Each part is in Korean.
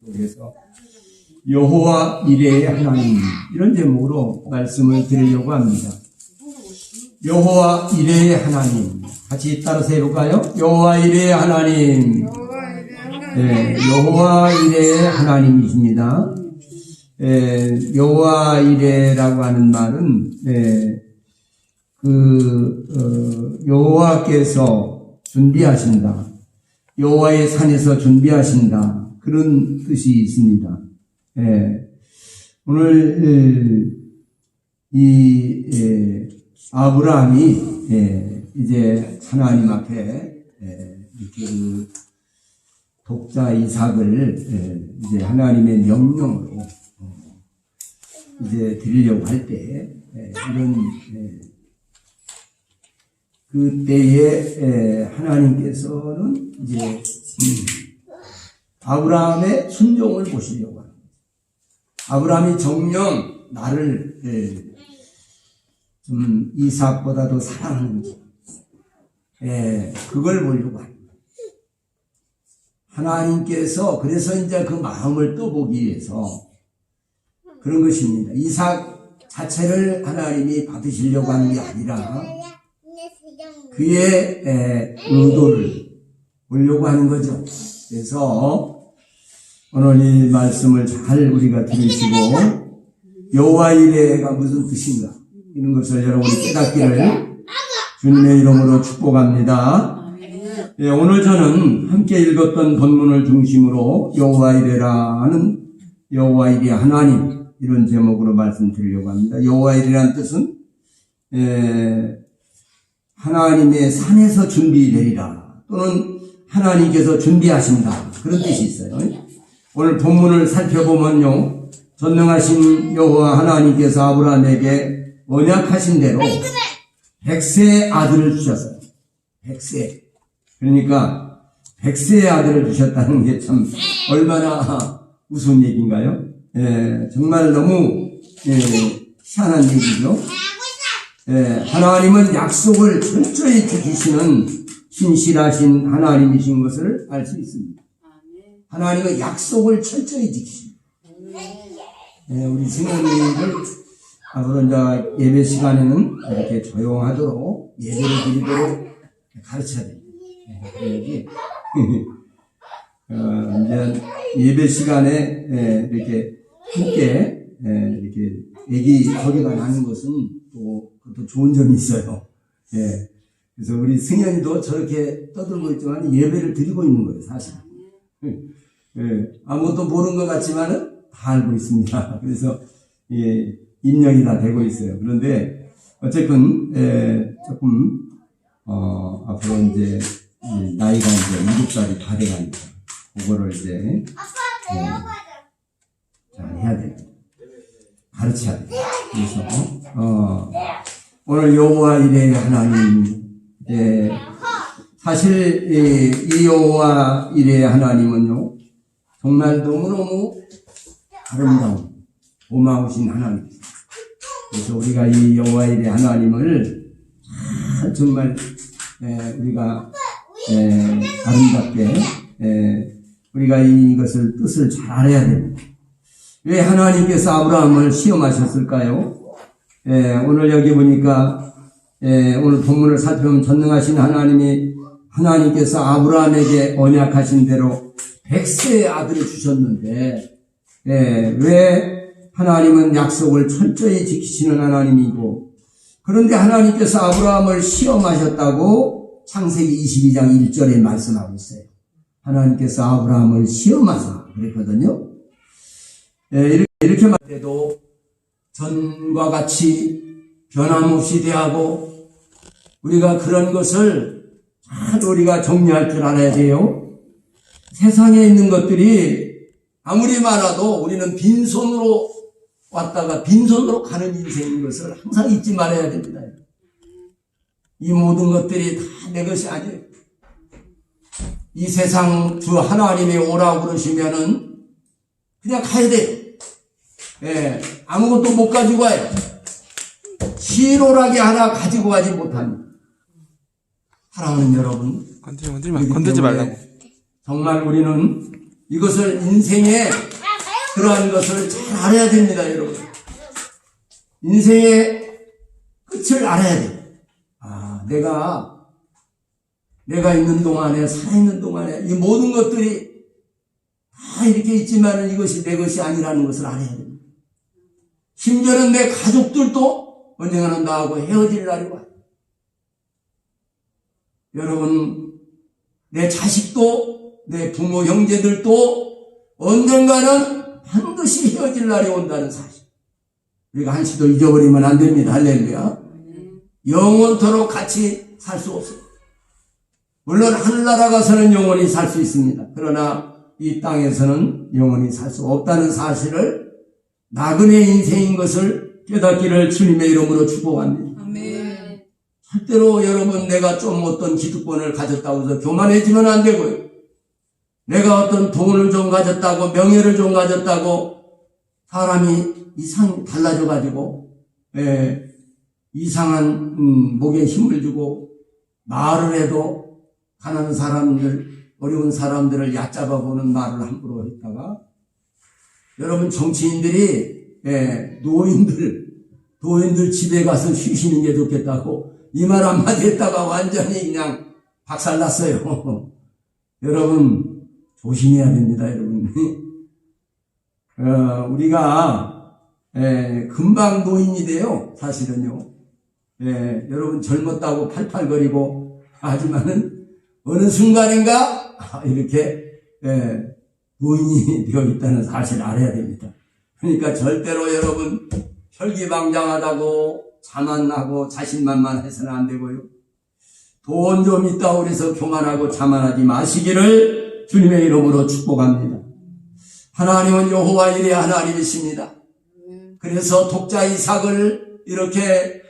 그래서 여호와 이레의 하나님, 이런 제목으로 말씀을 드리려고 합니다. 여호와 이레의 하나님, 같이 따라서 해볼까요? 여호와 이레의 하나님. 네, 여호와 이레의 하나님이십니다. 여호와 이레라고 하는 말은 여호와께서 준비하신다, 여호와의 산에서 준비하신다, 그런 뜻이 있습니다. 오늘 아브라함이 이제 하나님 앞에 이렇게 독자 이삭을 이제 하나님의 명령으로 이제 드리려고 할 때 이런 그때에 하나님께서는 이제 아브라함의 순종을 보시려고 합니다. 아브라함이 정녕 나를 좀 이삭보다도 사랑하는지, 그걸 보려고 합니다. 하나님께서 그래서 이제 그 마음을 떠보기 위해서 그런 것입니다. 이삭 자체를 하나님이 받으시려고 하는 게 아니라 그의 의도를 보려고 하는 거죠. 그래서 오늘 이 말씀을 잘 우리가 들으시고 여호와 이레가 무슨 뜻인가, 이런 것을 여러분이 깨닫기를 주님의 이름으로 축복합니다. 오늘 저는 함께 읽었던 본문을 중심으로 여호와 이레라는 여호와 이레 하나님, 이런 제목으로 말씀드리려고 합니다. 여호와 이레라는 뜻은 하나님의 산에서 준비되리라, 또는 하나님께서 준비하신다, 그런 뜻이 있어요. 오늘 본문을 살펴보면요, 전능하신 여호와 하나님께서 아브라함에게 언약하신 대로 100세의 아들을 주셨어요. 100세. 그러니까 100세의 아들을 주셨다는 게 참 얼마나 우스운 얘기인가요? 정말 너무 희한한 얘기죠. 하나님은 약속을 철저히 지키시는 신실하신 하나님이신 것을 알 수 있습니다. 하나님은 약속을 철저히 지키십니다. 우리 승현이를 앞으로 이제 예배 시간에는 이렇게 조용하도록 예배를 드리도록 가르쳐야 됩니다. 그래야지 이제 예배 시간에 이렇게 함께 이렇게 애기 소리가 나는 것은 또 그것도 좋은 점이 있어요. 그래서 우리 승현이도 저렇게 떠들고 있지만 예배를 드리고 있는 거예요, 사실. 아무것도 모르는 것 같지만은 다 알고 있습니다. 그래서 입력이 다 되고 있어요. 그런데 어쨌든 조금 앞으로 이제 나이가 이제 7살이 다 돼가니까 그거를 이제 잘 해야 됩니다. 가르쳐야 됩니다. 그래서 오늘 여호와 이레의 하나님, 사실 이 여호와 이레의 하나님은요, 정말 너무너무 아름다운 고마우신 하나님입니다. 그래서 우리가 이 여호와 이레의 하나님을 정말 우리가 아름답게 우리가 이것을 뜻을 잘 알아야 됩니다. 왜 하나님께서 아브라함을 시험하셨을까요? 오늘 여기 보니까 오늘 본문을 살펴보면 전능하신 하나님께서 아브라함에게 언약하신 대로 100세의 아들을 주셨는데, 왜 하나님은 약속을 철저히 지키시는 하나님이고, 그런데 하나님께서 아브라함을 시험하셨다고 창세기 22장 1절에 말씀하고 있어요. 하나님께서 아브라함을 시험하사 그랬거든요. 이렇게 말할 때도 전과 같이 변함없이 대하고, 우리가 그런 것을 잘 우리가 정리할 줄 알아야 돼요. 세상에 있는 것들이 아무리 많아도 우리는 빈손으로 왔다가 빈손으로 가는 인생인 것을 항상 잊지 말아야 됩니다. 이 모든 것들이 다 내 것이 아니에요. 이 세상 주 하나님이 오라고 그러시면은 그냥 가야 돼요. 아무것도 못 가지고 와요. 시로라기 하나 가지고 가지 못합니다. 사랑하는 여러분, 건들지 말라고. 정말 우리는 이것을 인생에 그러한 것을 잘 알아야 됩니다, 여러분. 인생의 끝을 알아야 돼요. 내가 있는 동안에, 살아있는 동안에 이 모든 것들이 다 이렇게 있지만 이것이 내 것이 아니라는 것을 알아야 됩니다. 심지어는 내 가족들도 언젠가는 나하고 헤어질 날이 와요. 여러분, 내 자식도, 내 부모, 형제들도 언젠가는 반드시 헤어질 날이 온다는 사실. 우리가 한시도 잊어버리면 안 됩니다. 할렐루야. 영원토록 같이 살 수 없어요. 물론 하늘나라 가서는 영원히 살 수 있습니다. 그러나 이 땅에서는 영원히 살 수 없다는 사실을 나그네 인생인 것을 깨닫기를 주님의 이름으로 축복합니다. 아멘. 절대로 여러분 내가 좀 어떤 기득권을 가졌다고 해서 교만해지면 안 되고요. 내가 어떤 돈을 좀 가졌다고 명예를 좀 가졌다고 사람이 달라져가지고 이상한 목에 힘을 주고 말을 해도 가난한 사람들, 어려운 사람들을 얕잡아 보는 말을 함부로 했다가 여러분 정치인들이 노인들 집에 가서 쉬시는 게 좋겠다고 이 말 한마디 했다가 완전히 그냥 박살났어요. 여러분 조심해야 됩니다, 여러분. 우리가 금방 노인이 돼요, 사실은요. 여러분 젊었다고 팔팔거리고 하지만은 어느 순간인가 이렇게 노인이 되어 있다는 사실을 알아야 됩니다. 그러니까 절대로 여러분 혈기방장하다고 자만하고 자신만만해서는 안 되고요. 돈 좀 있다고 그래서 교만하고 자만하지 마시기를 주님의 이름으로 축복합니다. 하나님은 여호와 일의 하나님이십니다. 그래서 독자 이삭을 이렇게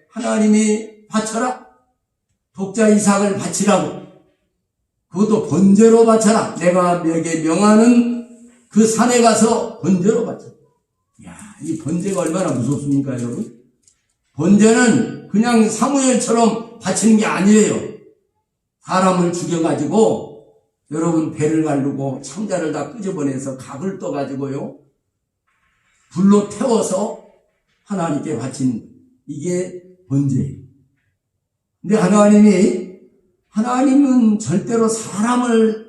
하나님이 바쳐라. 독자 이삭을 바치라고. 그것도 번제로 바쳐라. 내가 너에게 명하는 그 산에 가서 번제로 바쳐라. 이야, 이 번제가 얼마나 무섭습니까, 여러분? 번제는 그냥 사무엘처럼 바치는 게 아니에요. 사람을 죽여가지고 여러분 배를 가르고 창자를 다 끄집어내서 각을 떠가지고요. 불로 태워서 하나님께 바치는 이게 번제예요. 근데 하나님은 절대로 사람을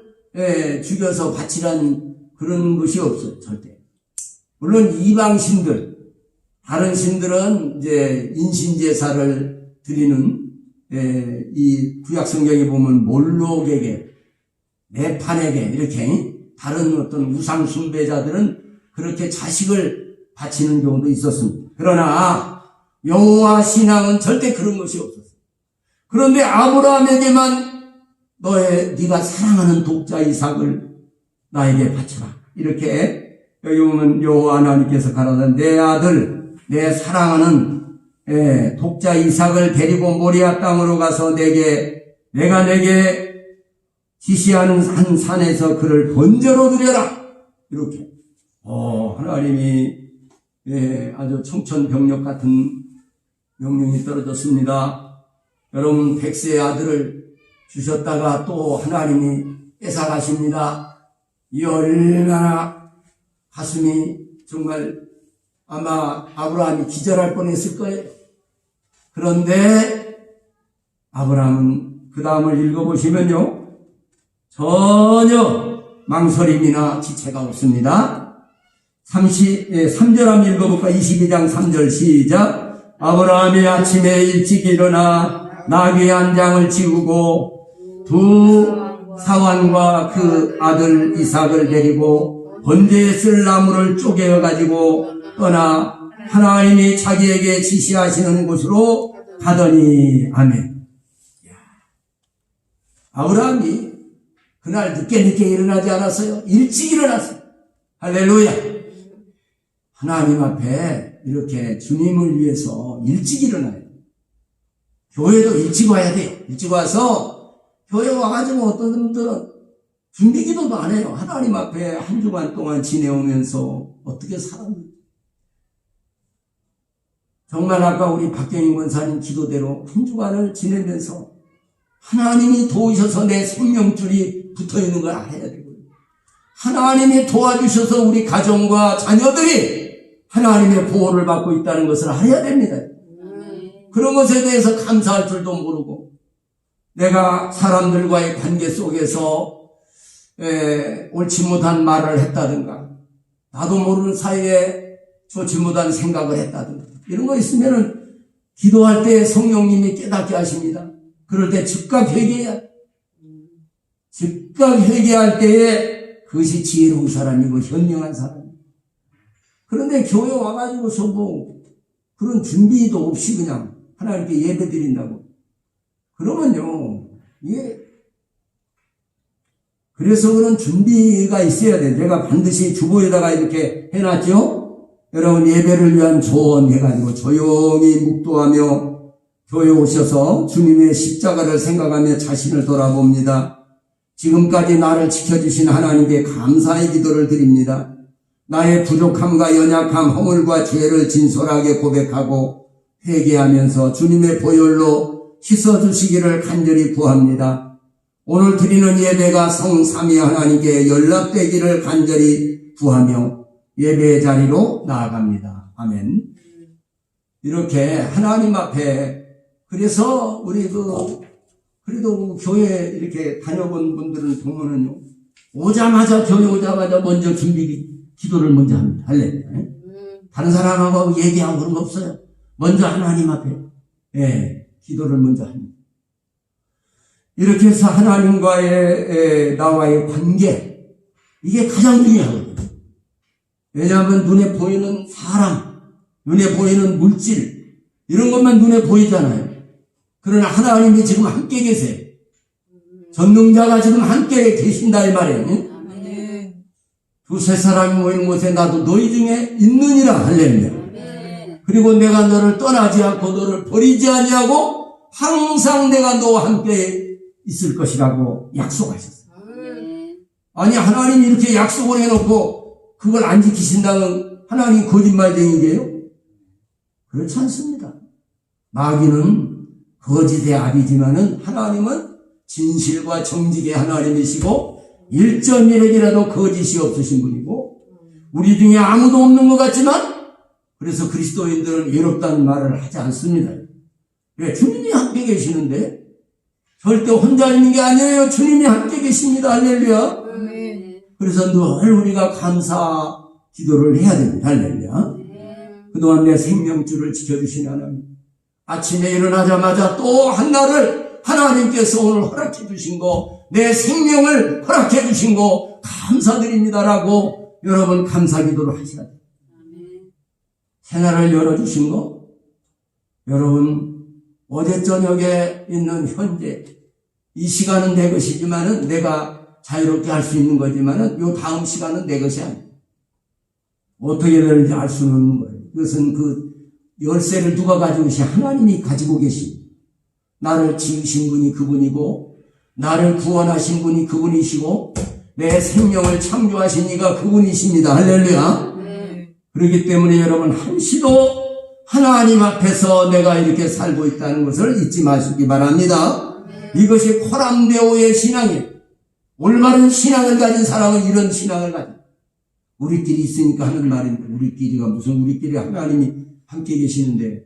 죽여서 바치라는 그런 것이 없어요. 절대. 물론 이방신들, 다른 신들은 이제 인신제사를 드리는 이 구약성경에 보면 몰록에게, 네판에게 이렇게 다른 어떤 우상 숭배자들은 그렇게 자식을 바치는 경우도 있었습니다. 그러나 여호와 신앙은 절대 그런 것이 없었어요. 그런데 아브라함에게만 네가 사랑하는 독자 이삭을 나에게 바쳐라. 이렇게 여기 보면 여호와 하나님께서 가라사대 내 아들, 내 사랑하는 독자 이삭을 데리고 모리아 땅으로 가서 내가 내게 지시하는 한 산에서 그를 번제로 드려라. 이렇게. 하나님이 아주 청천벽력 같은 명령이 떨어졌습니다. 여러분 100세의 아들을 주셨다가 또 하나님이 뺏어가십니다. 이 얼마나 가슴이 정말 아마 아브라함이 기절할 뻔했을 거예요. 그런데 아브라함은 그 다음을 읽어보시면요. 전혀 망설임이나 지체가 없습니다. 3절 한번 읽어볼까? 22장 3절 시작. 아브라함이 아침에 일찍 일어나 나귀 한 장을 지우고 두 사환과 그 아들 이삭을 데리고 번제에 쓸 나무를 쪼개어 가지고 떠나 하나님이 자기에게 지시하시는 곳으로 가더니 아멘. 아브라함이 그날 늦게 일어나지 않았어요. 일찍 일어났어요. 할렐루야. 하나님 앞에 이렇게 주님을 위해서 일찍 일어나요. 교회도 일찍 와야 돼요. 일찍 와서 교회 와가지고 어떤 분들은 준비기도도 안 해요. 하나님 앞에 한 주간 동안 지내오면서 어떻게 살았는지. 정말 아까 우리 박경인 권사님 기도대로 한 주간을 지내면서 하나님이 도우셔서 내 생명줄이 붙어있는 걸 알아야 되고요. 하나님이 도와주셔서 우리 가정과 자녀들이 하나님의 보호를 받고 있다는 것을 알아야 됩니다. 그런 것에 대해서 감사할 줄도 모르고 내가 사람들과의 관계 속에서 옳지 못한 말을 했다든가 나도 모르는 사이에 좋지 못한 생각을 했다든가 이런 거 있으면은 기도할 때 성령님이 깨닫게 하십니다. 그럴 때 즉각 회개해야 즉각 회개할 때에 그것이 지혜로운 사람이고 현명한 사람이고 그런데 교회 와가지고서 뭐 그런 준비도 없이 그냥 하나님께 예배 드린다고 그러면요 이게 그래서 그런 준비가 있어야 돼. 제가 반드시 주보에다가 이렇게 해놨죠. 여러분 예배를 위한 조언 해가지고 조용히 묵도하며 교회 오셔서 주님의 십자가를 생각하며 자신을 돌아봅니다. 지금까지 나를 지켜주신 하나님께 감사의 기도를 드립니다. 나의 부족함과 연약함, 허물과 죄를 진솔하게 고백하고 회개하면서 주님의 보혈로 씻어주시기를 간절히 구합니다. 오늘 드리는 예배가 성삼위 하나님께 연락되기를 간절히 구하며 예배의 자리로 나아갑니다. 아멘. 이렇게 하나님 앞에 그래서 우리 그래도 교회 이렇게 다녀본 분들은 보면은요 오자마자 교회 오자마자 먼저 기도를 먼저 합니다. 할렐루야. 다른 사람하고 얘기하고 그런 거 없어요. 먼저 하나님 앞에 기도를 먼저 합니다. 이렇게 해서 하나님과의 나와의 관계 이게 가장 중요하거든요. 왜냐하면 눈에 보이는 사람, 눈에 보이는 물질 이런 것만 눈에 보이잖아요. 그러나 하나님이 지금 함께 계세요. 전능자가 지금 함께 계신다 이 말이에요. 두세 사람이 모이는 곳에 나도 너희 중에 있느니라. 할렐루야. 그리고 내가 너를 떠나지 않고 너를 버리지 아니하고 항상 내가 너와 함께 있을 것이라고 약속하셨어요. 아니 하나님이 이렇게 약속을 해놓고 그걸 안 지키신다면 하나님 거짓말쟁이게요? 그렇지 않습니다. 마귀는 거짓의 아비지만은 하나님은 진실과 정직의 하나님이시고 1.1핵이라도 거짓이 없으신 분이고 우리 중에 아무도 없는 것 같지만 그래서 그리스도인들은 외롭다는 말을 하지 않습니다. 왜? 주님이 함께 계시는데 절대 혼자 있는 게 아니에요. 주님이 함께 계십니다. 할렐루야. 그래서 늘 우리가 감사 기도를 해야 됩니다. 할렐루야. 그동안 내 생명줄을 지켜주신 하나님 아침에 일어나자마자 또 한날을 하나님께서 오늘 허락해 주신 거 내 생명을 허락해 주신 거 감사드립니다라고 여러분 감사 기도를 하셔야 돼요. 새날을 열어주신 거 여러분 어제 저녁에 있는 현재 이 시간은 내 것이지만은 내가 자유롭게 할 수 있는 거지만은 요 다음 시간은 내 것이 아니에요. 어떻게 되는지 알 수는 없는 거예요. 이것은 그 열쇠를 누가 가지고 계시 하나님이 가지고 계십니다. 나를 지으신 분이 그분이고 나를 구원하신 분이 그분이시고 내 생명을 창조하신 이가 그분이십니다. 할렐루야. 그렇기 때문에 여러분 한시도 하나님 앞에서 내가 이렇게 살고 있다는 것을 잊지 마시기 바랍니다. 이것이 코람데오의 신앙이에요. 올바른 신앙을 가진 사람은 이런 신앙을 가진 우리끼리 있으니까 하는 말인데 우리끼리가 무슨 우리끼리 하나님이 함께 계시는데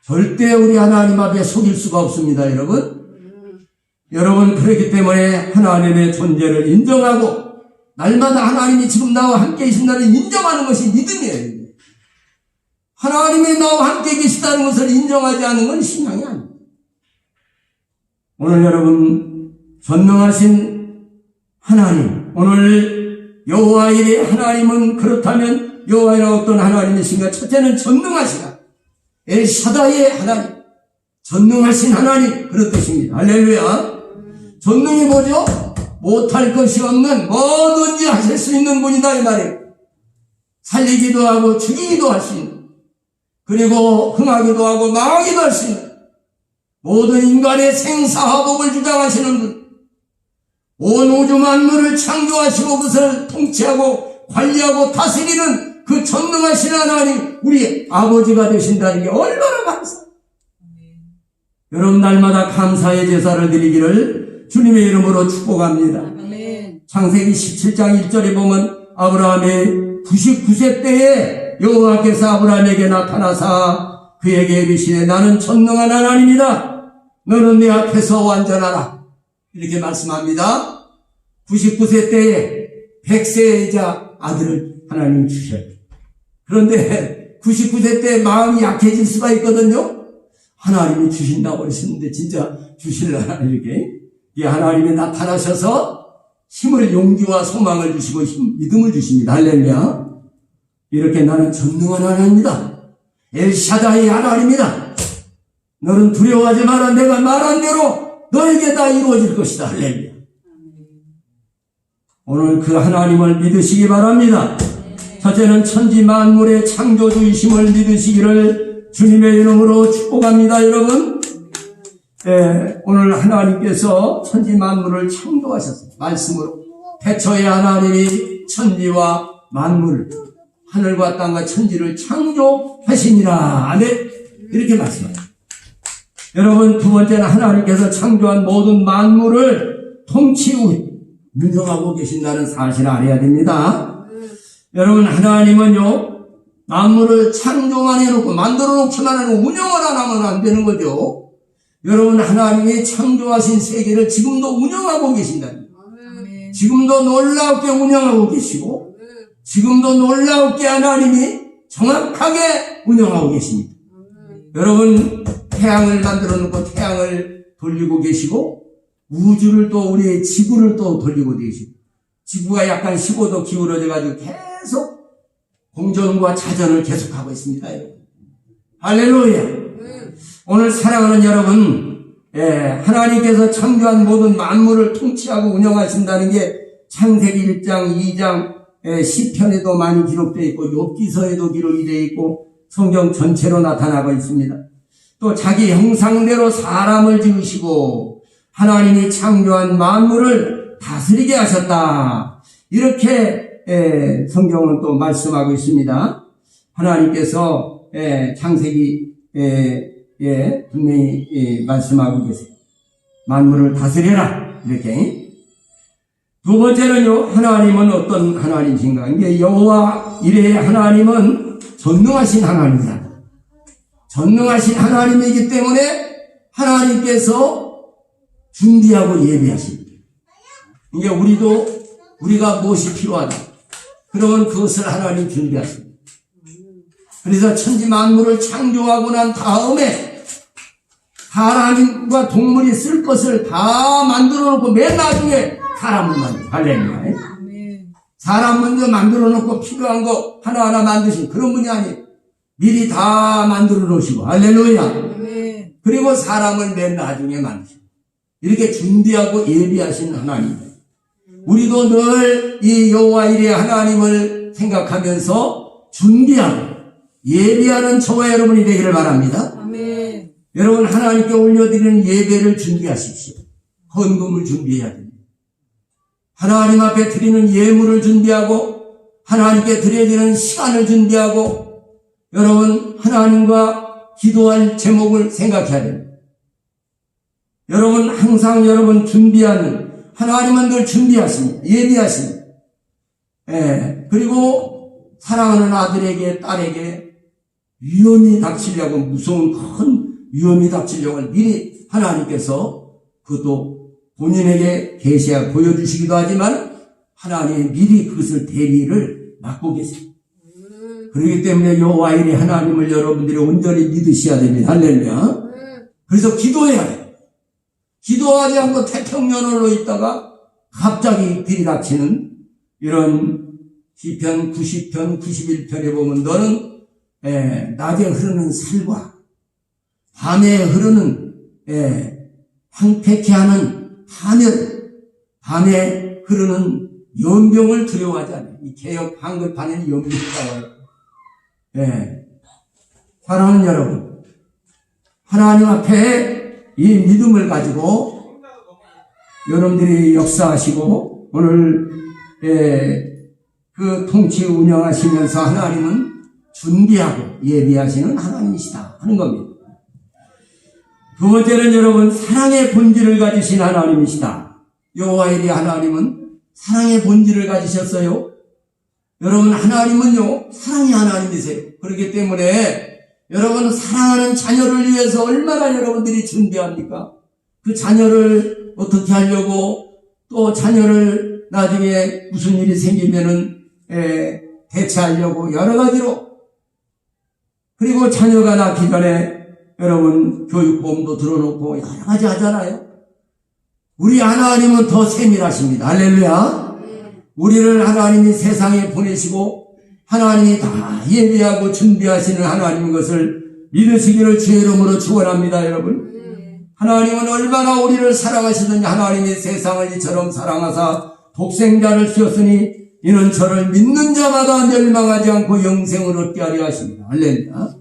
절대 우리 하나님 앞에 속일 수가 없습니다. 여러분 그렇기 때문에 하나님의 존재를 인정하고 날마다 하나님이 지금 나와 함께 계신다는 인정하는 것이 믿음이에요. 하나님이 나와 함께 계시다는 것을 인정하지 않는 건 신앙이 아닙니다. 오늘 여러분 전능하신 하나님 오늘 여호와의 하나님은 그렇다면 여호와의 어떤 하나님이신가? 첫째는 전능하시다. 엘샤다이의 하나님 전능하신 하나님 그런 뜻입니다. 할렐루야. 전능이 뭐죠? 못할 것이 없는 뭐든지 하실 수 있는 분이다 이 말이에요. 살리기도 하고 죽이기도 할 수 있는 그리고 흥하기도 하고 망하기도 할 수 있는 모든 인간의 생사화복을 주장하시는 분 온 우주 만물을 창조하시고 그것을 통치하고 관리하고 다스리는 그 전능하신 하나님 우리 아버지가 되신다는 게 얼마나 감사해요. 여러분 날마다 감사의 제사를 드리기를 주님의 이름으로 축복합니다. 창세기 17장 1절에 보면 아브라함의 99세 때에 여호와께서 아브라함에게 나타나사 그에게 이르시되 나는 전능한 하나님이다. 너는 내 앞에서 완전하라. 이렇게 말씀합니다. 99세 때에 100세이자 아들을 하나님이 주셨다. 그런데 99세 때 마음이 약해질 수가 있거든요. 하나님이 주신다고 그러셨는데 진짜 주실라나 이렇게. 이 하나님이 나타나셔서 힘을 용기와 소망을 주시고 믿음을 주십니다. 할렐루야. 이렇게 나는 전능한 하나님이다. 엘샤다이 하나님이다. 너는 두려워하지 마라. 내가 말한 대로 너에게 다 이루어질 것이다. 할렐루야. 오늘 그 하나님을 믿으시기 바랍니다. 첫째는 천지 만물의 창조주이심을 믿으시기를 주님의 이름으로 축복합니다. 여러분, 오늘 하나님께서 천지 만물을 창조하셨어요. 말씀으로. 태초에 하나님이 천지와 만물, 하늘과 땅과 천지를 창조하시니라. 아멘. 이렇게 말씀합니다. 여러분, 두 번째는 하나님께서 창조한 모든 만물을 통치하고 운영하고 계신다는 사실을 알아야 됩니다. 여러분, 하나님은요, 만물을 창조만 해놓고 만들어 놓기만 해놓고 운영을 안 하면 안 되는 거죠. 여러분, 하나님이 창조하신 세계를 지금도 운영하고 계신다. 지금도 놀랍게 운영하고 계시고 지금도 놀랍게 하나님이 정확하게 운영하고 계십니다. 여러분, 태양을 만들어 놓고 태양을 돌리고 계시고 우주를 또 우리의 지구를 또 돌리고 계시고 지구가 약간 15도 기울어져 가지고 계속 공전과 자전을 계속하고 있습니다. 할렐루야. 오늘 사랑하는 여러분, 하나님께서 창조한 모든 만물을 통치하고 운영하신다는 게 창세기 1장, 2장, 시편에도 많이 기록되어 있고 욥기서에도 기록이 되어 있고 성경 전체로 나타나고 있습니다. 또 자기 형상대로 사람을 지으시고 하나님이 창조한 만물을 다스리게 하셨다. 이렇게 성경은 또 말씀하고 있습니다. 하나님께서 창세기 분명히 말씀하고 계세요. 만물을 다스려라. 이렇게. 두 번째는요, 하나님은 어떤 하나님이신가? 이게 여호와 이레의 하나님은 전능하신 하나님이다. 전능하신 하나님이기 때문에 하나님께서 준비하고 예비하십니다. 이게 우리가 무엇이 필요하다. 그러면 그것을 하나님 준비하십니다. 그래서 천지 만물을 창조하고 난 다음에 사람과 동물이 쓸 것을 다 만들어 놓고 맨 나중에 사람을 만들어. 할렐루야. 사람 먼저 만들어 놓고 필요한 거 하나하나 만드신 그런 분이 아니에요. 미리 다 만들어 놓으시고. 할렐루야. 그리고 사람을 맨 나중에 만드시고. 이렇게 준비하고 예비하신 하나님. 우리도 늘 이 여호와 이레 하나님을 생각하면서 준비하고 예비하는 저와 여러분이 되기를 바랍니다. 아멘. 여러분, 하나님께 올려드리는 예배를 준비하십시오. 헌금을 준비해야 됩니다. 하나님 앞에 드리는 예물을 준비하고 하나님께 드려지는 시간을 준비하고 여러분, 하나님과 기도할 제목을 생각해야 됩니다. 여러분, 항상 여러분 준비하는 하나님은 늘 준비하십니다. 예비하십니다. 그리고 사랑하는 아들에게 딸에게 위험이 닥치려고 무서운 큰 위험이 닥치려고 미리 하나님께서 그것도 본인에게 계시하고 보여주시기도 하지만 하나님이 미리 그것을 대비를 맡고 계세요. 그렇기 때문에 여호와 이레 하나님을 여러분들이 온전히 믿으셔야 됩니다. 할렐루야. 그래서 기도해야 돼요. 기도하지 않고 태평연월로 있다가 갑자기 들이닥치는 이런 시편 90편 91편에 보면 너는 낮에 흐르는 살과 밤에 흐르는 황폐케 하는 파멸, 밤에 흐르는 연병을 두려워하지 않아요. 이 개역 한글판에는 연병이라고 해요. 사랑하는 여러분, 하나님 앞에 이 믿음을 가지고 여러분들이 역사하시고 오늘 그 통치 운영하시면서 하나님은 준비하고 예비하시는 하나님이시다 하는 겁니다. 두 번째는 여러분, 사랑의 본질을 가지신 하나님이시다. 여호와 이레 하나님은 사랑의 본질을 가지셨어요. 여러분, 하나님은요, 사랑이 하나님이세요. 그렇기 때문에 여러분, 사랑하는 자녀를 위해서 얼마나 여러분들이 준비합니까? 그 자녀를 어떻게 하려고, 또 자녀를 나중에 무슨 일이 생기면은 대체하려고 여러 가지로, 그리고 자녀가 낳기 전에 여러분 교육보험도 들어놓고 여러 가지 하잖아요. 우리 하나님은 더 세밀하십니다. 할렐루야. 우리를 하나님이 세상에 보내시고 하나님이 다 예비하고 준비하시는 하나님인 것을 믿으시기를 주의 이름으로 축원합니다. 여러분, 하나님은 얼마나 우리를 사랑하시느냐. 하나님이 세상을 이처럼 사랑하사 독생자를 주셨으니 이는 저를 믿는 자마다 멸망하지 않고 영생을 얻게 하려 하십니다. 할렐루야.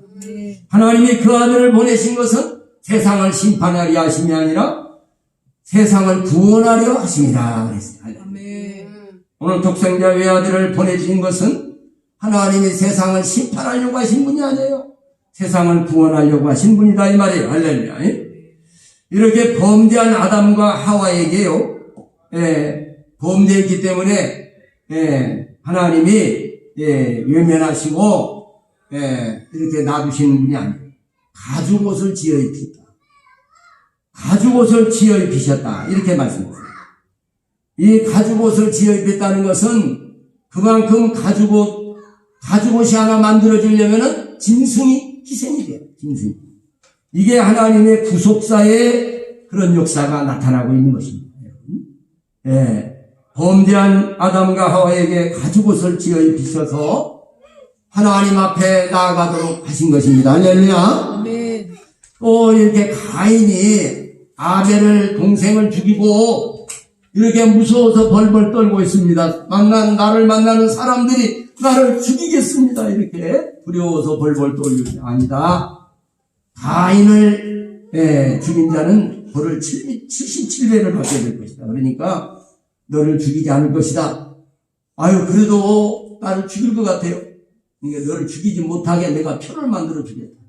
하나님이 그 아들을 보내신 것은 세상을 심판하려 하심이 아니라 세상을 구원하려 하심이라 그랬어요. 오늘 독생자 외아들을 보내주신 것은 하나님이 세상을 심판하려고 하신 분이 아니에요. 세상을 구원하려고 하신 분이다 이 말이에요. 할렐루야. 이렇게 범죄한 아담과 하와에게요, 범죄했기 때문에 하나님이 외면하시고 이렇게 놔두시는 분이 아니에요. 가죽옷을 지어 입히다. 가죽옷을 지어 입히셨다. 이렇게 말씀하세요. 이 가죽옷을 지어 입혔다는 것은 그만큼 가죽옷이 하나 만들어지려면은 짐승이 희생이 돼요. 짐승이. 이게 하나님의 구속사의 그런 역사가 나타나고 있는 것입니다. 범죄한 아담과 하와에게 가죽옷을 지어 입히셔서 하나님 앞에 나아가도록 하신 것입니다. 할렐루야. 또 이렇게 가인이 아벨을 동생을 죽이고 이렇게 무서워서 벌벌 떨고 있습니다. 나를 만나는 사람들이 나를 죽이겠습니다. 이렇게 두려워서 벌벌 떨고 아니다. 가인을 죽인 자는 벌을 77배를 받게 될 것이다. 그러니까 너를 죽이지 않을 것이다. 아유, 그래도 나를 죽일 것 같아요. 그러니까 너를 죽이지 못하게 내가 표를 만들어 주겠다.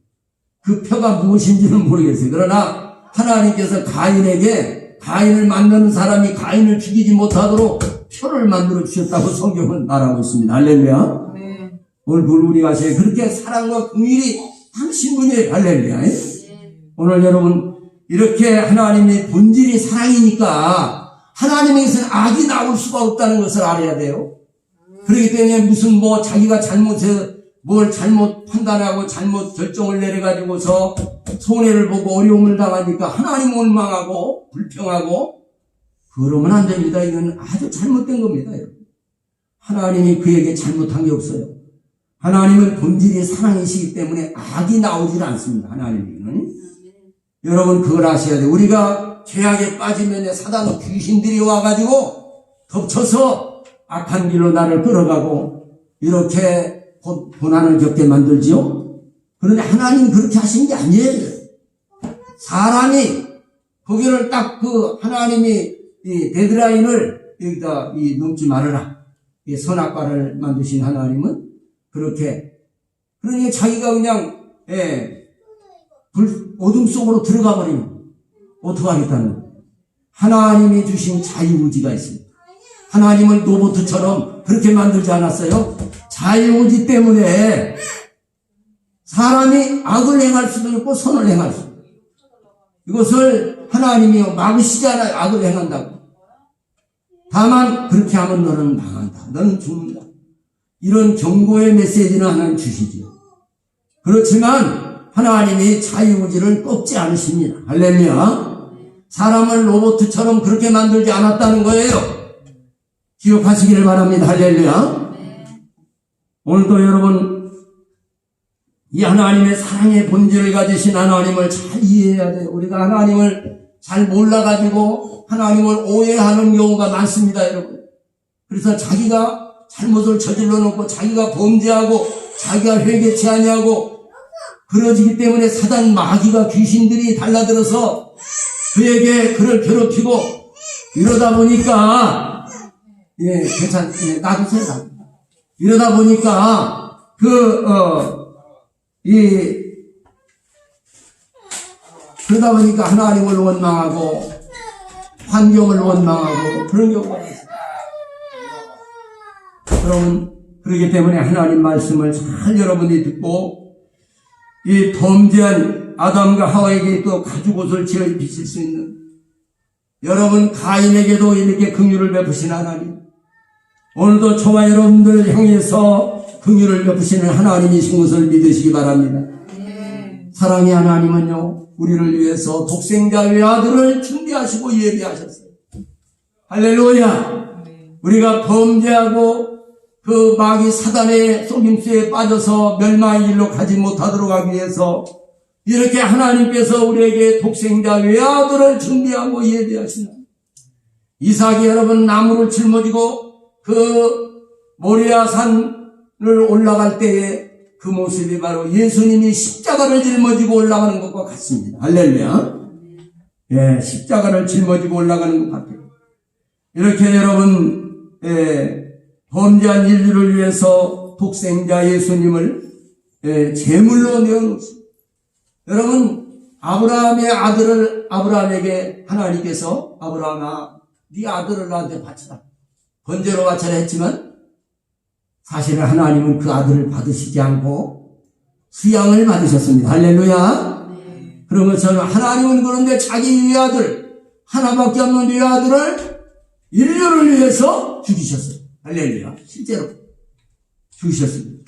그 표가 무엇인지는 모르겠어요. 그러나 하나님께서 가인을 만나는 사람이 가인을 죽이지 못하도록 표를 만들어 주셨다고 성경은 말하고 있습니다. 할렐루야. 오늘 우리가 그렇게 사랑과 긍휼이 당신 분이에요. 할렐루야. 오늘 여러분, 이렇게 하나님의 본질이 사랑이니까 하나님에게서는 악이 나올 수가 없다는 것을 알아야 돼요. 그렇기 때문에 무슨 자기가 뭘 잘못 판단하고 잘못 결정을 내려가지고서 손해를 보고 어려움을 당하니까 하나님 원망하고 불평하고 그러면 안 됩니다. 이건 아주 잘못된 겁니다. 하나님이 그에게 잘못한 게 없어요. 하나님은 본질이 사랑이시기 때문에 악이 나오질 않습니다. 하나님은. 여러분 그걸 아셔야 돼요. 우리가 죄악에 빠지면 사단 귀신들이 와가지고 덮쳐서 악한 길로 나를 끌어가고 이렇게 고난을 겪게 만들지요. 그런데 하나님 그렇게 하신 게 아니에요. 사람이 거기를 딱 하나님이 이 데드라인을 여기다 넘지 말아라. 이 선악과를 만드신 하나님은 그러니까 자기가 그냥 어둠 속으로 들어가 버리면 어떡하겠다는 하나님이 주신 자유의지가 있습니다. 하나님을 로봇처럼 그렇게 만들지 않았어요. 자유의지 때문에 사람이 악을 행할 수도 있고 선을 행할 수도 있고 이것을 하나님이 막으시지 않아요. 악을 행한다고. 다만 그렇게 하면 너는 망한다. 너는 죽는다. 이런 경고의 메시지는 하나님 주시지요. 그렇지만 하나님이 자유의지를 꺾지 않으십니다. 할렐루야. 사람을 로봇처럼 그렇게 만들지 않았다는 거예요. 기억하시기를 바랍니다. 할렐루야. 오늘도 여러분 이 하나님의 사랑의 본질을 가지신 하나님을 잘 이해해야 돼요. 우리가 하나님을 잘 몰라가지고 하나님을 오해하는 경우가 많습니다. 여러분. 그래서 자기가 잘못을 저질러 놓고 자기가 범죄하고 자기가 회개치 아니하고 그러지기 때문에 사단 마귀가 귀신들이 달라들어서 그에게 그를 괴롭히고 이러다 보니까 놔두세요. 이러다 보니까 그러다 보니까 하나님을 원망하고 환경을 원망하고 그런 경우가 있어요. 여러분, 그렇기 때문에 하나님 말씀을 잘 여러분이 듣고 이 범죄한 아담과 하와에게 또 가죽옷을 지어 입히실 수 있는 여러분 가인에게도 이렇게 긍휼을 베푸신 하나님, 오늘도 저와 여러분들 향해서 긍휼을 베푸시는 하나님이신 것을 믿으시기 바랍니다. 사랑의 하나님은요, 우리를 위해서 독생자 외아들을 준비하시고 예비하셨어요. 할렐루야. 우리가 범죄하고 그 마귀 사단의 속임수에 빠져서 멸망의 길로 가지 못하도록 하기 위해서 이렇게 하나님께서 우리에게 독생자 외아들을 준비하고 예비하시는, 이삭이 여러분 나무를 짊어지고 그 모리아 산을 올라갈 때에 그 모습이 바로 예수님이 십자가를 짊어지고 올라가는 것과 같습니다. 할렐루야. 예, 십자가를 짊어지고 올라가는 것 같아요. 이렇게 여러분, 범죄한 인류를 위해서 독생자 예수님을 제물로 내어놓습니다. 여러분, 아브라함의 아들을 아브라함에게 하나님께서 아브라함아, 네 아들을 나한테 바치라, 번제로 바쳐라 했지만 사실은 하나님은 그 아들을 받으시지 않고 수양을 받으셨습니다. 할렐루야. 그런 것처럼 하나님은 그런데 자기 외아들, 하나밖에 없는 외아들을 인류를 위해서 죽이셨어요. 할렐루야. 실제로 죽이셨습니다.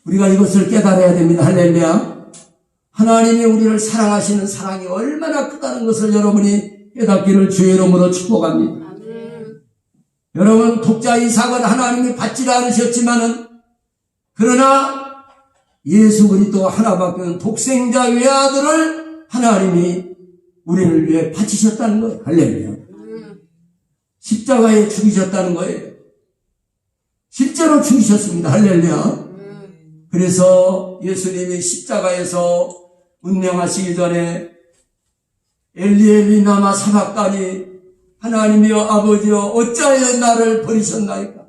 우리가 이것을 깨달아야 됩니다. 할렐루야. 하나님이 우리를 사랑하시는 사랑이 얼마나 크다는 것을 여러분이 깨닫기를 주의 이름으로 축복합니다. 여러분, 독자 이삭은 하나님이 받지 않으셨지만은, 그러나 예수 그리스도 하나밖에 없는 독생자 외아들을 하나님이 우리를 위해 바치셨다는 거예요. 할렐루야. 십자가에 죽이셨다는 거예요. 실제로 죽이셨습니다. 할렐루야. 그래서 예수님이 십자가에서 운명하시기 전에 엘리 엘리 라마 사박다니, 하나님이여 아버지여 어찌하여 나를 버리셨나이까.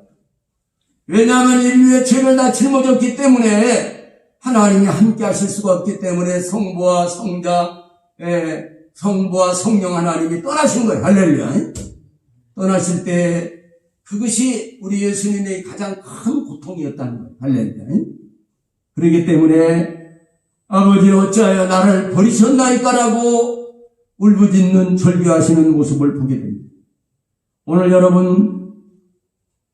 왜냐하면 인류의 죄를 다 짊어졌기 때문에 하나님이 함께 하실 수가 없기 때문에 성부와 성령 하나님이 떠나신 거예요. 할렐루야. 떠나실 때 그것이 우리 예수님의 가장 큰 고통이었다는 거예요. 할렐루야. 그렇기 때문에 아버지 어찌하여 나를 버리셨나이까라고 울부짖는 절규하시는 모습을 보게 됩니다. 오늘 여러분,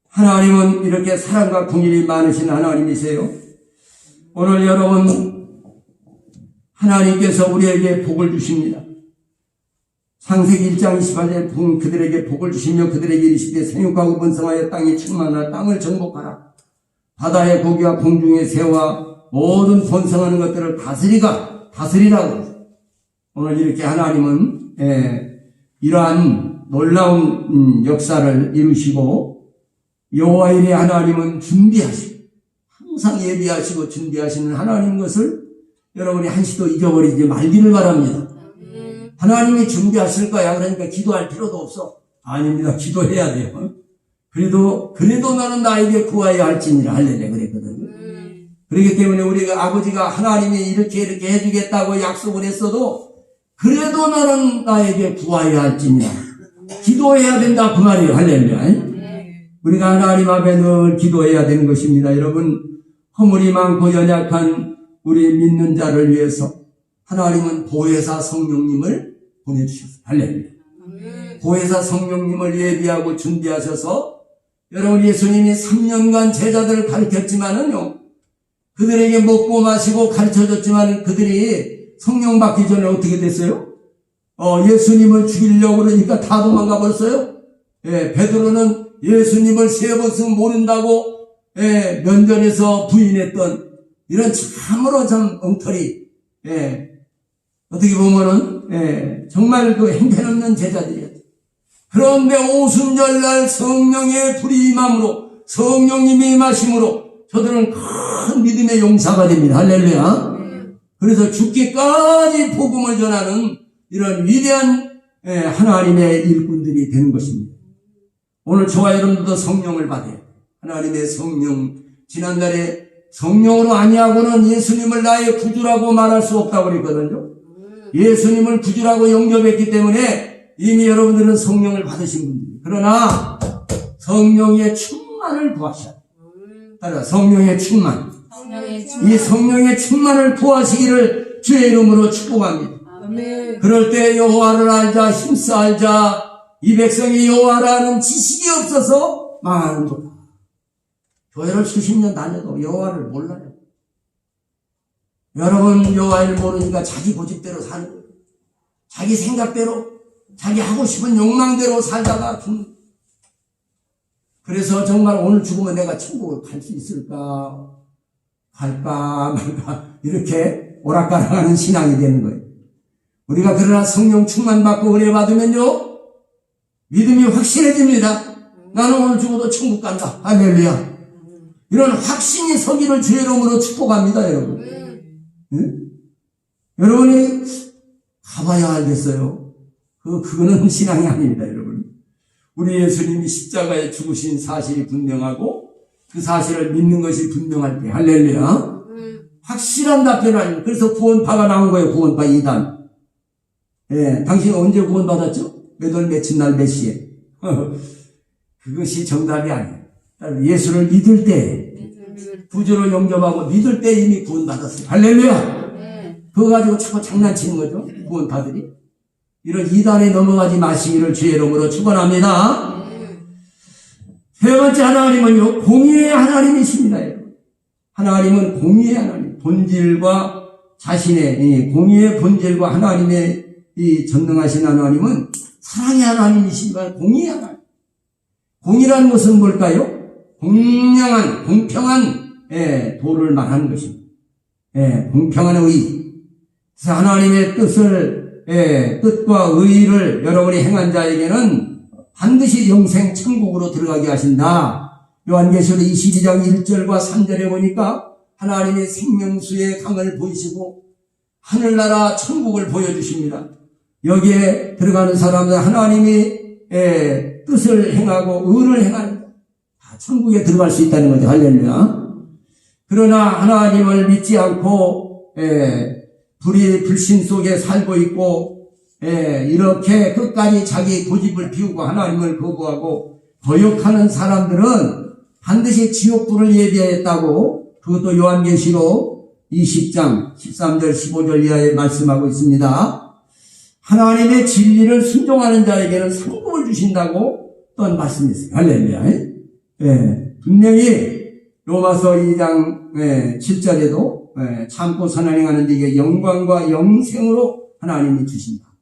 하나님은 이렇게 사랑과 긍휼이 많으신 하나님이세요. 오늘 여러분, 하나님께서 우리에게 복을 주십니다. 창세기 1장 28절에 그들에게 복을 주시며 그들에게 이르시되 생육하고 번성하여 땅에 충만하라. 땅을 정복하라. 바다의 고기와 공중의 새와 모든 번성하는 것들을 다스리라고. 오늘 이렇게 하나님은 이러한 놀라운 역사를 이루시고, 여호와 일에 하나님은 준비하시고 항상 예비하시고 준비하시는 하나님 것을 여러분이 한시도 잊어버리지 말기를 바랍니다. 하나님이 준비하실 거야. 그러니까 기도할 필요도 없어. 아닙니다. 기도해야 돼요. 그래도 너는 나에게 구하여야 할지니라. 할렐루야. 그랬거든요. 그렇기 때문에 우리가 아버지가 하나님이 이렇게 해주겠다고 약속을 했어도 그래도 너는 나에게 구하여야 할지니라. 기도해야 된다. 그 말이에요. 할렐루야. 우리가 하나님 앞에 늘 기도해야 되는 것입니다. 여러분, 허물이 많고 연약한 우리 믿는 자를 위해서 하나님은 보혜사 성령님을 보내주셨어요. 할렐루야. 보혜사 성령님을 예비하고 준비하셔서, 여러분, 예수님이 3년간 제자들을 가르쳤지만은요, 그들에게 먹고 마시고 가르쳐줬지만 그들이 성령 받기 전에 어떻게 됐어요? 예수님을 죽이려고 그러니까 다 도망가 버렸어요. 베드로는 예수님을 3번씩 모른다고 면전에서 부인했던 이런 참으로 참 엉터리, 어떻게 보면은 정말 그 행편없는 제자들이었죠. 그런데 오순절날 성령의 불이 임함으로, 성령님이 임하심으로 저들은 큰 믿음의 용사가 됩니다. 할렐루야. 그래서 죽기까지 복음을 전하는 이런 위대한 하나님의 일꾼들이 되는 것입니다. 오늘 저와 여러분들도 성령을 받아요. 하나님의 성령. 지난달에 성령으로 아니하고는 예수님을 나의 구주라고 말할 수 없다고 그랬거든요. 예수님을 구주라고 영접했기 때문에 이미 여러분들은 성령을 받으신 분들이에요. 그러나 성령의 충만한 충만을 구하셔야 돼요. 따라 성령의 충만. 성령의 이 성령의 충만을 구하시기를 주의 이름으로 축복합니다. 아멘. 그럴 때 여호와를 알자, 힘써 알자. 이 백성이 여호와를 아는 지식이 없어서 망하는 거다. 교회를 수십 년 다녀도 여호와를 몰라요. 여러분 여호와를 모르니까 자기 고집대로 사는 거예요. 자기 생각대로, 자기 하고 싶은 욕망대로 살다가 죽는 거예요. 그래서 정말 오늘 죽으면 내가 천국을 갈 수 있을까? 갈까 말까 이렇게 오락가락하는 신앙이 되는 거예요. 우리가 그러나 성령 충만 받고 은혜 받으면요 믿음이 확실해집니다. 나는 오늘 죽어도 천국 간다. 할렐루야. 이런 확신이 서기를 주의 이름으로 축복합니다, 여러분. 응? 여러분이 가봐야 알겠어요. 그거는 신앙이 아닙니다, 여러분. 우리 예수님이 십자가에 죽으신 사실이 분명하고 그 사실을 믿는 것이 분명할 때, 할렐루야. 확실한 답변 아닙니다. 그래서 구원파가 나온 거예요, 구원파 2단. 예, 당신 언제 구원받았죠? 몇 월, 며칠 날, 몇 시에. 그것이 정답이 아니에요. 예수를 믿을 때, 구주를 영접하고 믿을 때 이미 구원받았어요. 할렐루야! 그거 가지고 자꾸 장난치는 거죠, 구원파들이. 이런 이단에 넘어가지 마시기를 주의 이름으로 축원합니다. 세 번째 하나님은요, 공의의 하나님이십니다. 하나님은 공의의 하나님, 본질과 자신의 공의의 본질과 하나님의 이 전능하신 하나님은 사랑의 하나님이시지만 공의의 하나님. 공의란 것은 뭘까요? 공평한 도를 말하는 것입니다. 공평한 의. 그래서 하나님의 뜻과 의를 여러분이 행한 자에게는 반드시 영생 천국으로 들어가게 하신다. 요한계시록 22장 1절과 3절에 보니까 하나님의 생명수의 강을 보이시고 하늘나라 천국을 보여주십니다. 여기에 들어가는 사람은 하나님이 뜻을 행하고 의를 행하는 천국에 들어갈 수 있다는 거죠. 할렐루야. 그러나 하나님을 믿지 않고 불신 속에 살고 있고 이렇게 끝까지 자기 고집을 피우고 하나님을 거부하고 거역하는 사람들은 반드시 지옥불을 예비하였다고 그것도 요한계시록 20장 13절 15절 이하에 말씀하고 있습니다. 하나님의 진리를 순종하는 자에게는 상급을 주신다고 또 말씀이 있어요. 할렐루야. 분명히 로마서 2장 7절에도 참고 선행하는 자에게 영광과 영생으로 하나님이 주신다.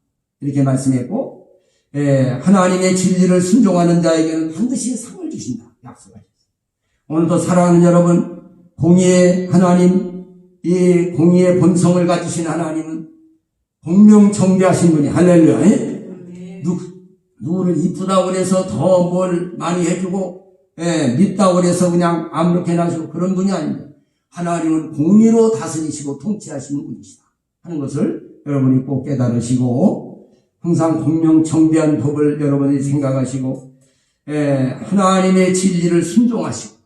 이렇게 말씀했고 하나님의 진리를 순종하는 자에게는 반드시 상을 주신다. 약속하셨어요. 오늘도 사랑하는 여러분, 공의의 하나님, 이 공의의 본성을 가지신 하나님은 공명정대하신 분이 할렐루야. 누구를 이쁘다고 해서 더 뭘 많이 해주고 믿다고 해서 그냥 아무렇게나 하시고 그런 분이 아닙니다. 하나님은 공의로 다스리시고 통치하시는 분이시다 하는 것을 여러분이 꼭 깨달으시고 항상 공명정대한 법을 여러분이 생각하시고 하나님의 진리를 순종하시고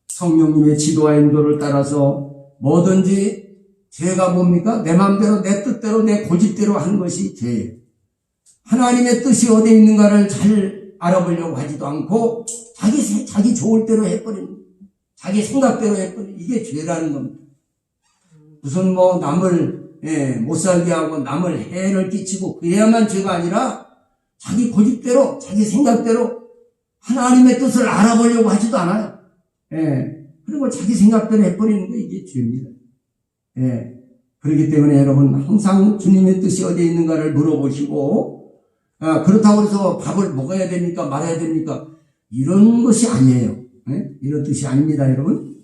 성령님의 지도와 인도를 따라서 뭐든지 죄가 뭡니까? 내 마음대로 내 뜻대로 내 고집대로 하는 것이 죄예요. 하나님의 뜻이 어디 있는가를 잘 알아보려고 하지도 않고 자기 좋을 대로 해버리는 거예요. 자기 생각대로 해버리는 이게 죄라는 겁니다. 무슨 남을 못 살게 하고 남을 해를 끼치고 그래야만 죄가 아니라 자기 고집대로 자기 생각대로 하나님의 뜻을 알아보려고 하지도 않아요. 그리고 자기 생각대로 해버리는 거 이게 죄입니다. 그렇기 때문에 여러분 항상 주님의 뜻이 어디에 있는가를 물어보시고 그렇다고 해서 밥을 먹어야 됩니까 말아야 됩니까 이런 것이 아니에요. 이런 뜻이 아닙니다. 여러분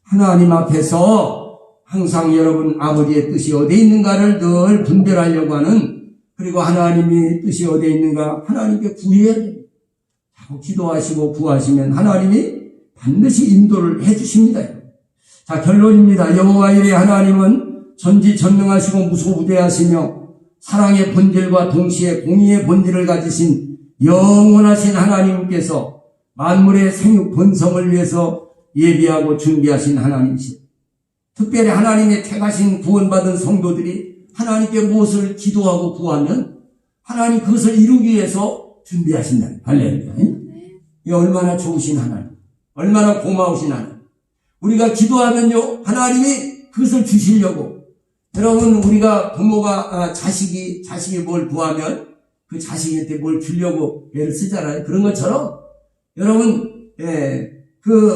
하나님 앞에서 항상 여러분 아버지의 뜻이 어디에 있는가를 늘 분별하려고 하는 그리고 하나님의 뜻이 어디에 있는가 하나님께 구해야 됩니다. 자꾸 기도하시고 구하시면 하나님이 반드시 인도를 해주십니다. 자, 결론입니다. 여호와 이레 하나님은 전지전능하시고 무소부재하시며 사랑의 본질과 동시에 공의의 본질을 가지신 영원하신 하나님께서 만물의 생육 본성을 위해서 예비하고 준비하신 하나님이시다. 특별히 하나님의 택하신 구원받은 성도들이 하나님께 무엇을 기도하고 구하면 하나님 그것을 이루기 위해서 준비하신다. 할렐루야. 이 얼마나 좋으신 하나님. 얼마나 고마우신 하나님. 우리가 기도하면요, 하나님이 그것을 주시려고. 여러분, 우리가 부모가, 자식이 뭘 구하면 그 자식한테 뭘 주려고 애를 쓰잖아요. 그런 것처럼, 여러분,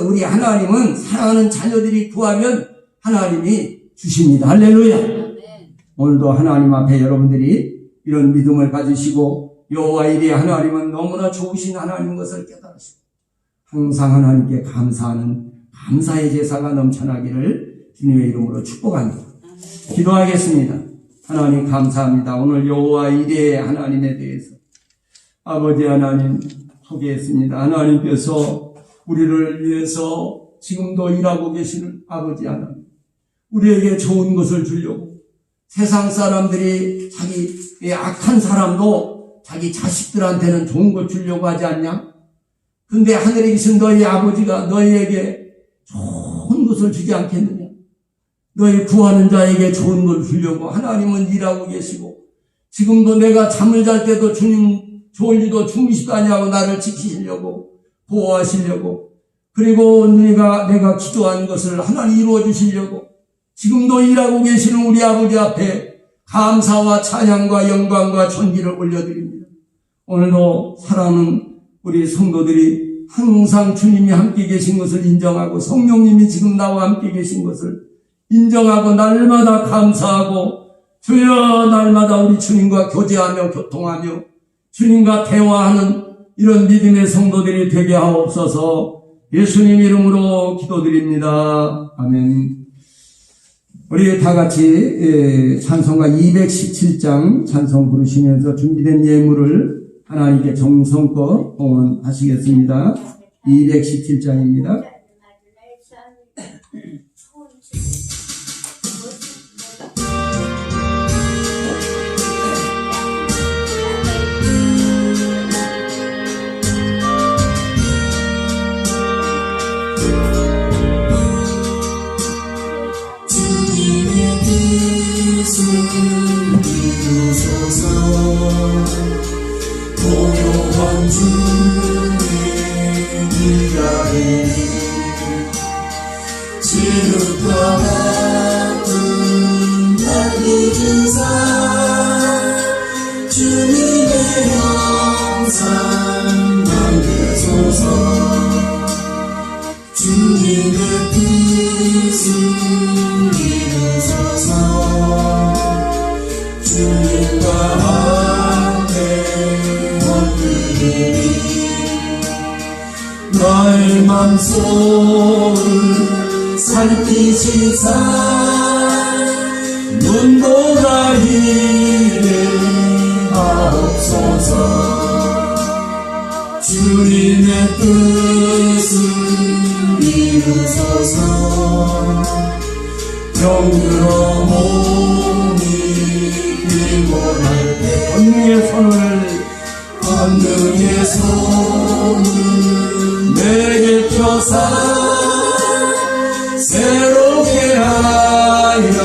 우리 하나님은 사랑하는 자녀들이 구하면 하나님이 주십니다. 할렐루야. 오늘도 하나님 앞에 여러분들이 이런 믿음을 가지시고 여호와 이레 하나님은 너무나 좋으신 하나님인 것을 깨달으시고 항상 하나님께 감사하는 감사의 제사가 넘쳐나기를 주님의 이름으로 축복합니다. 기도하겠습니다. 하나님 감사합니다. 오늘 여호와 이레 하나님에 대해서 아버지 하나님 소개했습니다. 하나님께서 우리를 위해서 지금도 일하고 계시는 아버지 하나님, 우리에게 좋은 것을 주려고 세상 사람들이 자기 악한 사람도 자기 자식들한테는 좋은 것 주려고 하지 않냐? 근데 하늘에 계신 너희 아버지가 너희에게 좋은 것을 주지 않겠느냐? 너희 구하는 자에게 좋은 걸 주려고 하나님은 일하고 계시고 지금도 내가 잠을 잘 때도 주님 졸리도 주무시도 아니하고 나를 지키시려고 보호하시려고 그리고 내가 기도한 것을 하나님 이루어 주시려고 지금도 일하고 계시는 우리 아버지 앞에 감사와 찬양과 영광과 존귀를 올려드립니다. 오늘도 사랑하는 우리 성도들이 항상 주님이 함께 계신 것을 인정하고 성령님이 지금 나와 함께 계신 것을 인정하고 날마다 감사하고 주여 날마다 우리 주님과 교제하며 교통하며 주님과 대화하는 이런 믿음의 성도들이 되게 하옵소서. 예수님 이름으로 기도드립니다. 아멘. 우리 다 같이 찬송가 217장 찬송 부르시면서 준비된 예물을 하나님께 정성껏 봉헌하시겠습니다. 217장입니다. 고요한 주의 기다림 지흙과 같은 날 잊은 삶 주님의 영상 남겨소서 주님의 뜻을 이루소서 주님과 나의 맘속을 살피시사 눈보라 이래 하옵소서 주님의 뜻을 이루소서 병들어 몸이 피곤할 때 권능의 손을 내게 펴사 새롭게 하여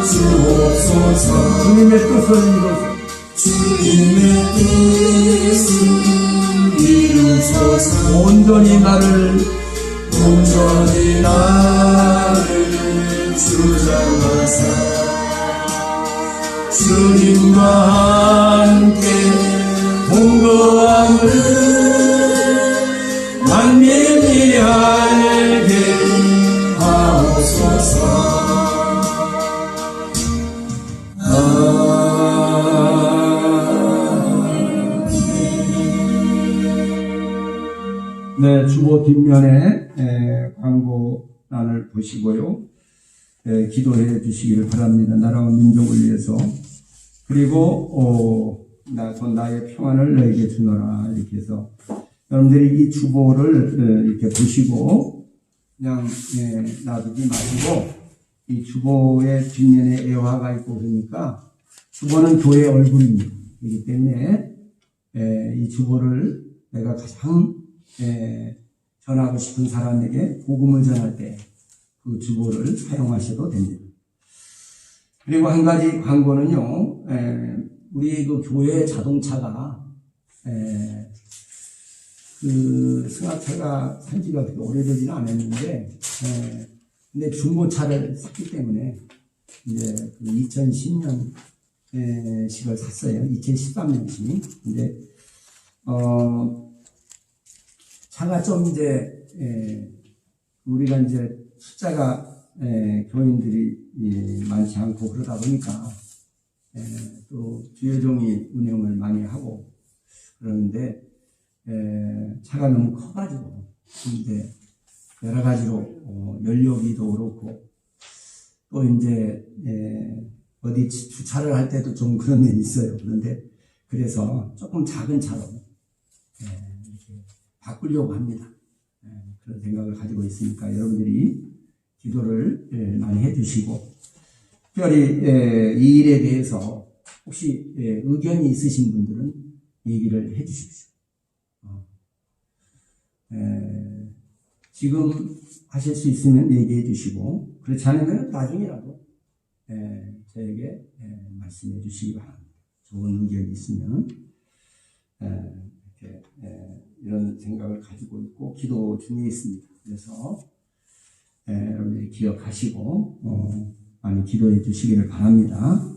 주옵소서 주님의 뜻을 이루소서 주님의 뜻을 이루소서 온전히 나를 주장하사 주님과 함께 공고함을 만민이 알게 하옵소서. 네, 주보 뒷면에 광고란을 보시고요. 기도해 주시기를 바랍니다. 나라와 민족을 위해서. 그리고 나의 평안을 너에게 주노라 이렇게 해서 여러분들이 이 주보를 이렇게 보시고 그냥 놔두지 마시고 이 주보의 뒷면에 애화가 있고 그러니까 주보는 교회 얼굴이기 때문에 이 주보를 내가 가장 전하고 싶은 사람에게 복음을 전할 때 그 주보를 사용하셔도 됩니다. 그리고 한 가지 광고는요, 우리 그 교회 자동차가 승합차가 산지가 그렇게 오래되지는 않았는데, 근데 중고차를 샀기 때문에, 이제 2010년, 10월 샀어요. 2013년씩. 근데, 차가 좀 이제, 우리가 이제 숫자가, 교인들이 많지 않고 그러다 보니까, 또 주요종이 운영을 많이 하고 그러는데, 차가 너무 커가지고, 이제 여러 가지로, 연료비도 그렇고, 또 이제, 어디 주차를 할 때도 좀 그런 면이 있어요. 그런데, 그래서 조금 작은 차로, 이렇게 바꾸려고 합니다. 그런 생각을 가지고 있으니까 여러분들이 기도를 많이 해주시고, 특별히 이 일에 대해서 혹시 의견이 있으신 분들은 얘기를 해주십시오. 지금 하실 수 있으면 얘기해 주시고, 그렇지 않으면 나중이라도 저에게 말씀해 주시기 바랍니다. 좋은 의견이 있으면 이렇게 이런 생각을 가지고 있고 기도 중에 있습니다. 그래서 여러분들이 기억하시고 많이 기도해 주시기를 바랍니다.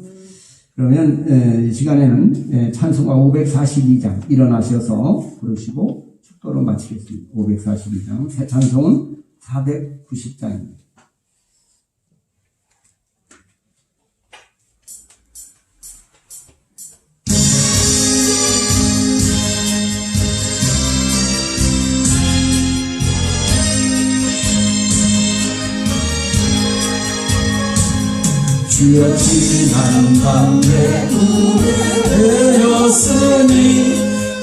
그러면 이 시간에는 찬송가 542장 일어나셔서 부르시고 축도로 마치겠습니다. 542장 새 찬송은 490장입니다. 주여 지난 밤에 우레되었으니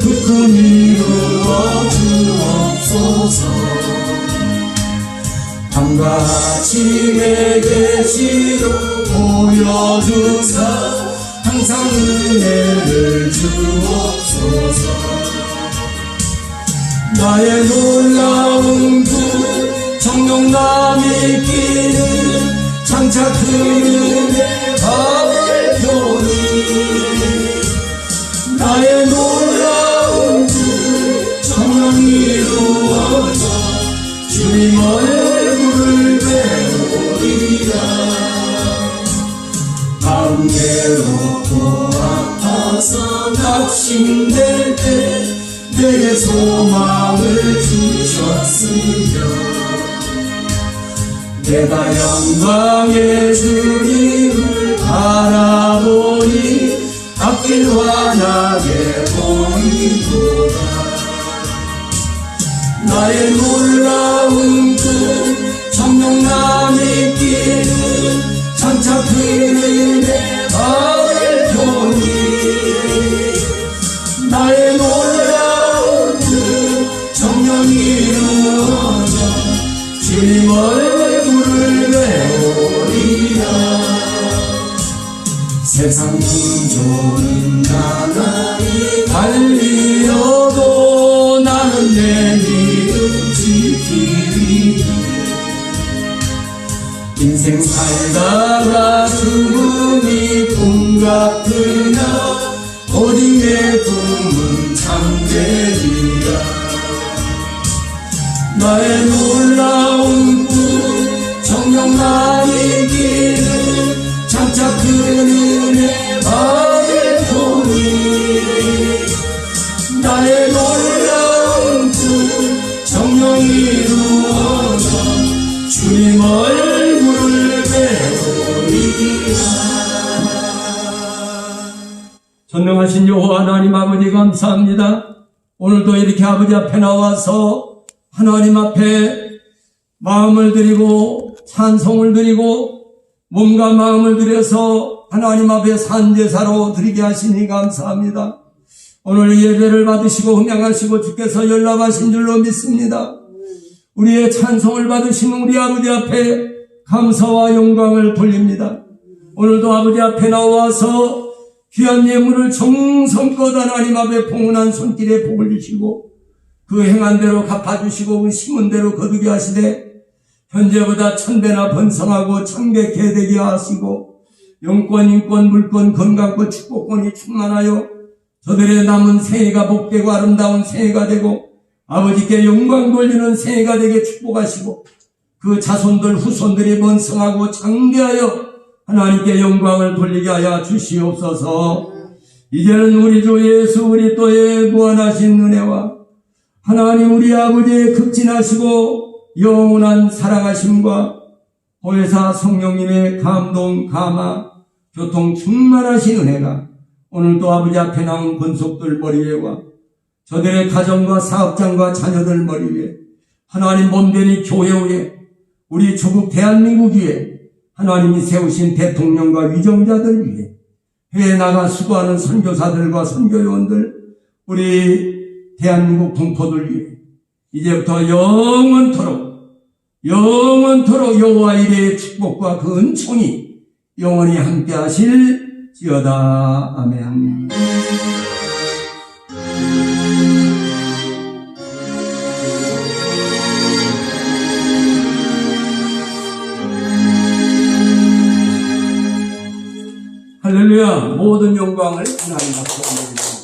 그 꿈 이루어 주옵소서. 밤과 아침 내 계시로 보여주사 항상 은혜를 주옵소서. 나의 놀라운 구 정령남이 끼는 장차 그 은혜 밥을 표니 나의 놀라운 주 정령 이루어져 주님 얼굴을 배우리라. 마음 괴롭고 아파서 낙심될 때 내게 소망을 주셨으며 내가 영광의 주님을 바라보니 앞길 환하게 보이도다. 나의 놀라운 그 정령남이 끼는 장차 그 은혜 밥을 표니 나의 놀라운 그 정령이 이루어져 주님 얼굴을 배우리라. 세상 풍조는 나날이 달리어도 나는 내 믿음 지키리. 인생 살다가 죽음이 꿈 같으나 오직 내 꿈은 참되리라. 나의 놀라운 꿈 정령남이 끼는 장차 그 은혜 밥을 표니 나의 놀라운 꿈 정령 이루어져 주님 얼굴을 배우리라. 전능하신 여호와 하나님 아버지 감사합니다. 오늘도 이렇게 아버지 앞에 나와서 하나님 앞에 마음을 드리고 찬송을 드리고 몸과 마음을 들여서 하나님 앞에 산제사로 드리게 하시니 감사합니다. 오늘 예배를 받으시고 흥양하시고 주께서 연락하신 줄로 믿습니다. 우리의 찬송을 받으시는 우리 아버지 앞에 감사와 영광을 돌립니다. 오늘도 아버지 앞에 나와서 귀한 예물을 정성껏 하나님 앞에 봉헌한 손길에 복을 주시고 그 행한 대로 갚아주시고 그 심은 대로 거두게 하시되 현재보다 1000배나 번성하고 창백해 되게 하시고 영권, 인권, 물권, 건강권, 축복권이 충만하여 저들의 남은 생애가 복되고 아름다운 생애가 되고 아버지께 영광 돌리는 새해가 되게 축복하시고 그 자손들 후손들이 번성하고 장대하여 하나님께 영광을 돌리게 하여 주시옵소서. 이제는 우리 주 예수 그리스도의 무한하신 은혜와 하나님 우리 아버지의 극진하시고 영원한 사랑하심과 보혜사 성령님의 감동 감화 교통 충만하신 은혜가 오늘도 아버지 앞에 나온 권속들 머리 위에와 저들의 가정과 사업장과 자녀들 머리 위에 하나님 몸되니 교회 위에 우리 조국 대한민국 위에 하나님이 세우신 대통령과 위정자들 위에 해외에 나가 수고하는 선교사들과 선교요원들 우리 대한민국 동포들 위해 이제부터 영원토록 여호와 이레의 축복과 그 은총이 영원히 함께 하실지어다. 아멘. 할렐루야. 모든 영광을 하나님 앞에 올려드립니다.